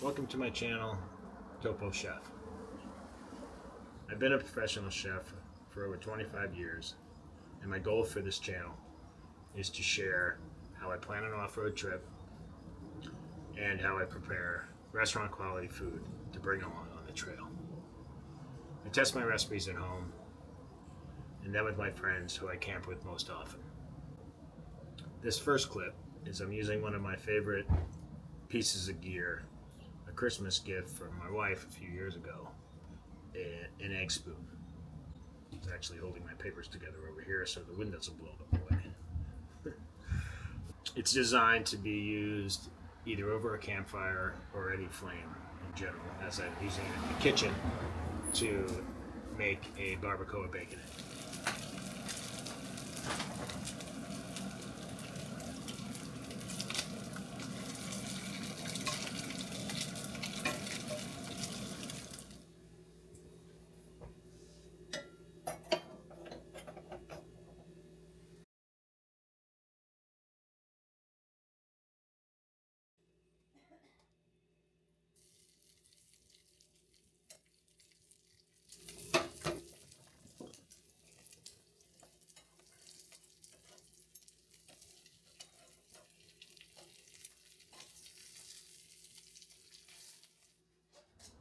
Welcome to my channel, TOPO CHEF. I've been a professional chef for over 25 years, and my goal for this channel is to share how I plan an off-road trip and how I prepare restaurant quality food to bring along on the trail. I test my recipes at home and then with my friends who I camp with most often. This first clip is I'm using one of my favorite pieces of gear, a Christmas gift from my wife a few years ago, an egg spoon. It's actually holding my papers together over here so the wind doesn't blow them away. It's designed to be used either over a campfire or any flame in general, as I'm using it in the kitchen to make a barbacoa bacon egg.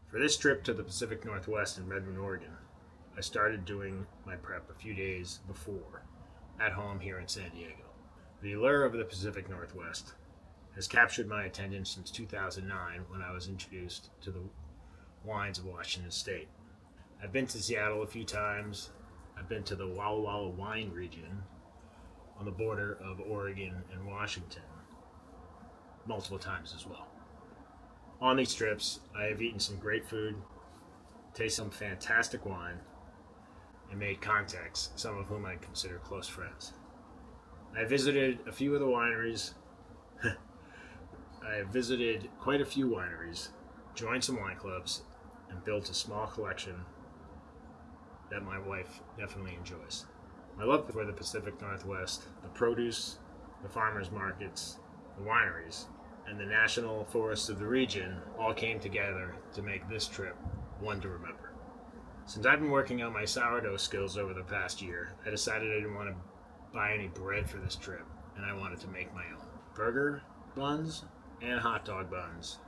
For this trip to the Pacific Northwest in Redmond, Oregon, I started doing my prep a few days before at home here in San Diego. The allure of the Pacific Northwest has captured my attention since 2009 when I was introduced to the wines of Washington State. I've been to Seattle a few times. I've been to the Walla Walla wine region on the border of Oregon and Washington multiple times as well. On these trips, I have eaten some great food, tasted some fantastic wine, and made contacts, some of whom I consider close friends. I visited a few of the wineries. I have visited quite a few wineries, joined some wine clubs, and built a small collection that my wife definitely enjoys. My love for the Pacific Northwest, the produce, the farmers markets, the wineries, and the national forests of the region all came together to make this trip one to remember. Since I've been working on my sourdough skills over the past year, I decided I didn't want to buy any bread for this trip, and I wanted to make my own. Burger buns and hot dog buns,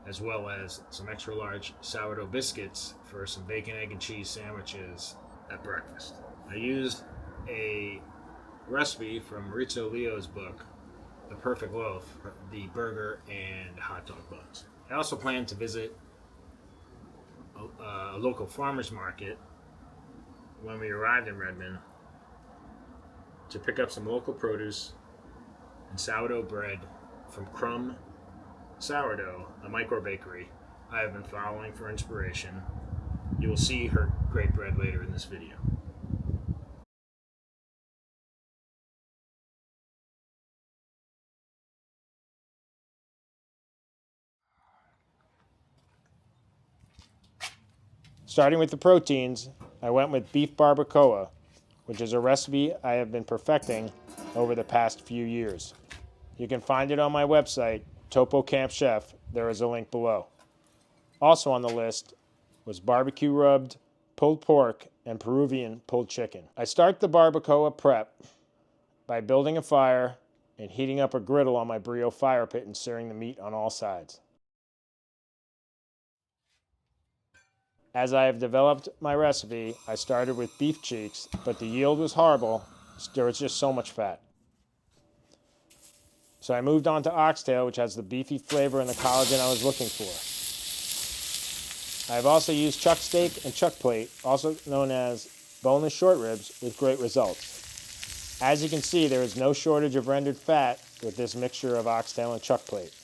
as well as some extra large sourdough biscuits for some bacon, egg, and cheese sandwiches at breakfast. I used a recipe from Maurizio Leo's book, The Perfect Loaf, the burger and hot dog buns. I also plan to visit a local farmer's market when we arrived in Redmond to pick up some local produce and sourdough bread from Crumb Sourdough, a micro bakery I have been following for inspiration. You will see her great bread later in this video. Starting with the proteins, I went with beef barbacoa, which is a recipe I have been perfecting over the past few years. You can find it on my website, TOPO CHEF. There is a link below. Also on the list was barbecue rubbed pulled pork and Peruvian pulled chicken. I start the barbacoa prep by building a fire and heating up a griddle on my Brio fire pit and searing the meat on all sides. As I have developed my recipe, I started with beef cheeks, but the yield was horrible. There was just so much fat. So I moved on to oxtail, which has the beefy flavor and the collagen I was looking for. I have also used chuck steak and chuck plate, also known as boneless short ribs, with great results. As you can see, there is no shortage of rendered fat with this mixture of oxtail and chuck plate.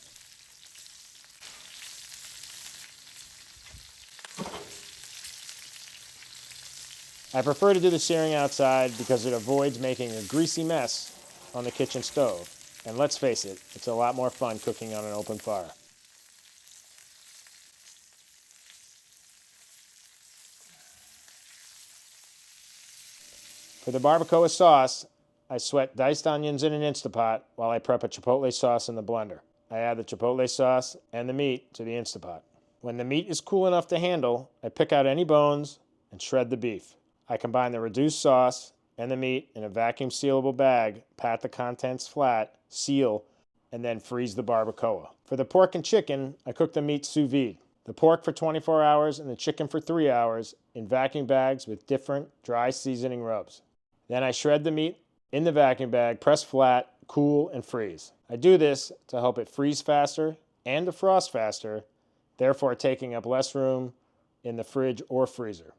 I prefer to do the searing outside because it avoids making a greasy mess on the kitchen stove. And let's face it, it's a lot more fun cooking on an open fire. For the barbacoa sauce, I sweat diced onions in an Instapot while I prep a chipotle sauce in the blender. I add the chipotle sauce and the meat to the Instapot. When the meat is cool enough to handle, I pick out any bones and shred the beef. I combine the reduced sauce and the meat in a vacuum sealable bag, pat the contents flat, seal, and then freeze the barbacoa. For the pork and chicken, I cook the meat sous vide. The pork for 24 hours and the chicken for 3 hours in vacuum bags with different dry seasoning rubs. Then I shred the meat in the vacuum bag, press flat, cool, and freeze. I do this to help it freeze faster and defrost faster, therefore taking up less room in the fridge or freezer.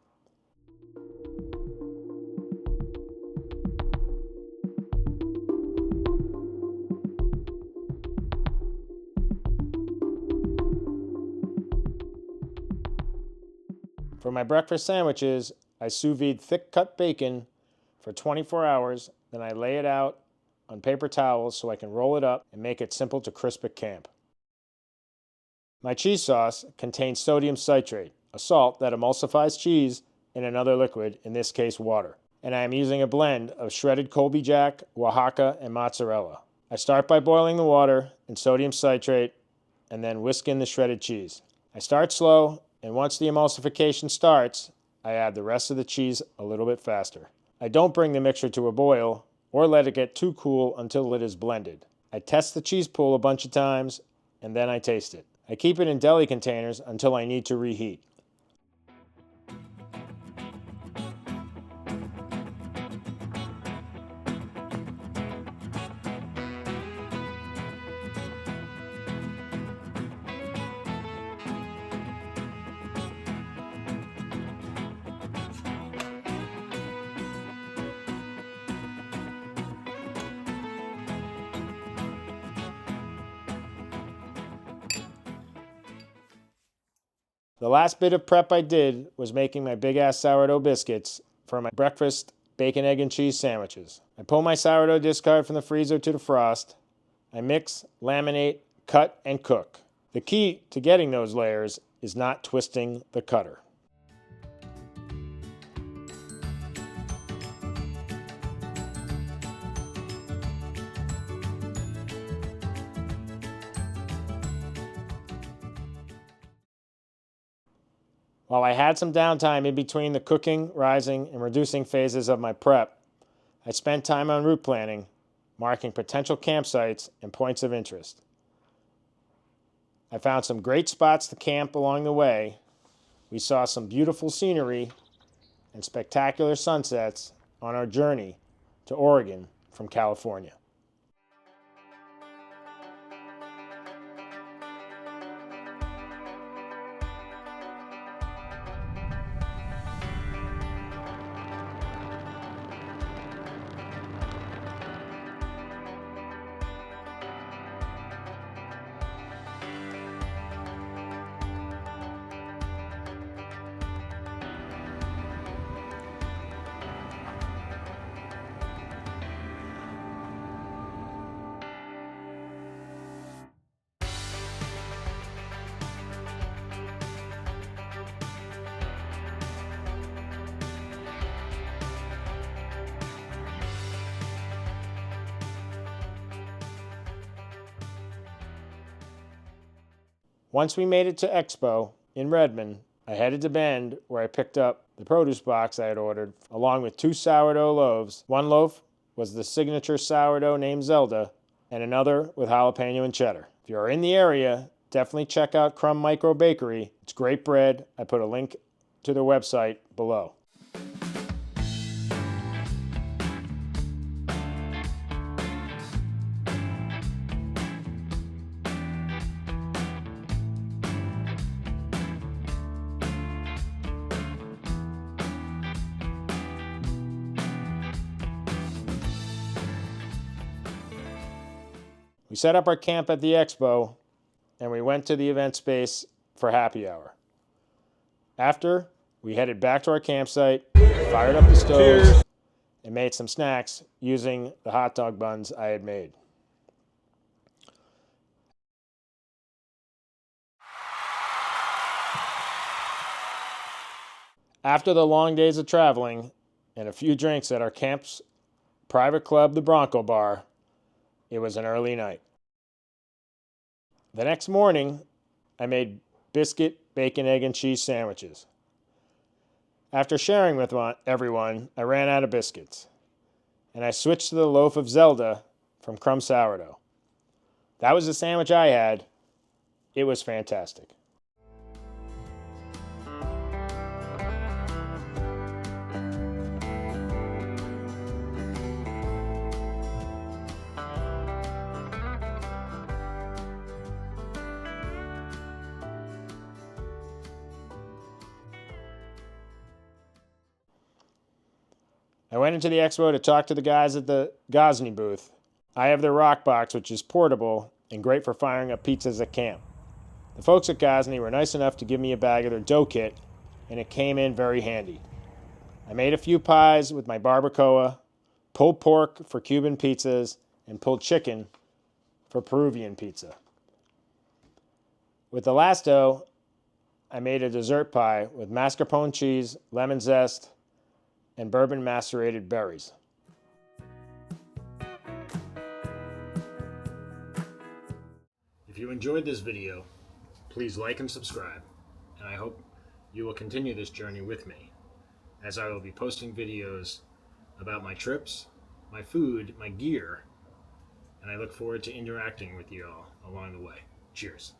For my breakfast sandwiches, I sous vide thick cut bacon for 24 hours, then I lay it out on paper towels so I can roll it up and make it simple to crisp at camp. My cheese sauce contains sodium citrate, a salt that emulsifies cheese in another liquid, in this case water. And I am using a blend of shredded Colby Jack, Oaxaca, and mozzarella. I start by boiling the water and sodium citrate and then whisk in the shredded cheese. I start slow, and once the emulsification starts, I add the rest of the cheese a little bit faster. I don't bring the mixture to a boil or let it get too cool until it is blended. I test the cheese pool a bunch of times and then I taste it. I keep it in deli containers until I need to reheat. The last bit of prep I did was making my big-ass sourdough biscuits for my breakfast bacon, egg, and cheese sandwiches. I pull my sourdough discard from the freezer to defrost. I mix, laminate, cut, and cook. The key to getting those layers is not twisting the cutter. While I had some downtime in between the cooking, rising, and reducing phases of my prep, I spent time on route planning, marking potential campsites and points of interest. I found some great spots to camp along the way. We saw some beautiful scenery and spectacular sunsets on our journey to Oregon from California. Once we made it to Expo in Redmond, I headed to Bend where I picked up the produce box I had ordered, along with 2 sourdough loaves. One loaf was the signature sourdough named Zelda, and another with jalapeno and cheddar. If you're in the area, definitely check out Crumb Micro Bakery. It's great bread. I put a link to their website below. We set up our camp at the expo, and we went to the event space for happy hour. After, we headed back to our campsite, fired up the stoves, and made some snacks using the hot dog buns I had made. After the long days of traveling and a few drinks at our camp's private club, the Bronco Bar, it was an early night. The next morning, I made biscuit, bacon, egg, and cheese sandwiches. After sharing with everyone, I ran out of biscuits, and I switched to the loaf of Zelda from crumb sourdough. That was the sandwich I had. It was fantastic. I went into the expo to talk to the guys at the Gosney booth. I have their rock box, which is portable and great for firing up pizzas at camp. The folks at Gosney were nice enough to give me a bag of their dough kit, and it came in very handy. I made a few pies with my barbacoa, pulled pork for Cuban pizzas, and pulled chicken for Peruvian pizza. With the last dough, I made a dessert pie with mascarpone cheese, lemon zest, and bourbon macerated berries. If you enjoyed this video, please like and subscribe, and I hope you will continue this journey with me, as I will be posting videos about my trips, my food, my gear, and I look forward to interacting with you all along the way. Cheers.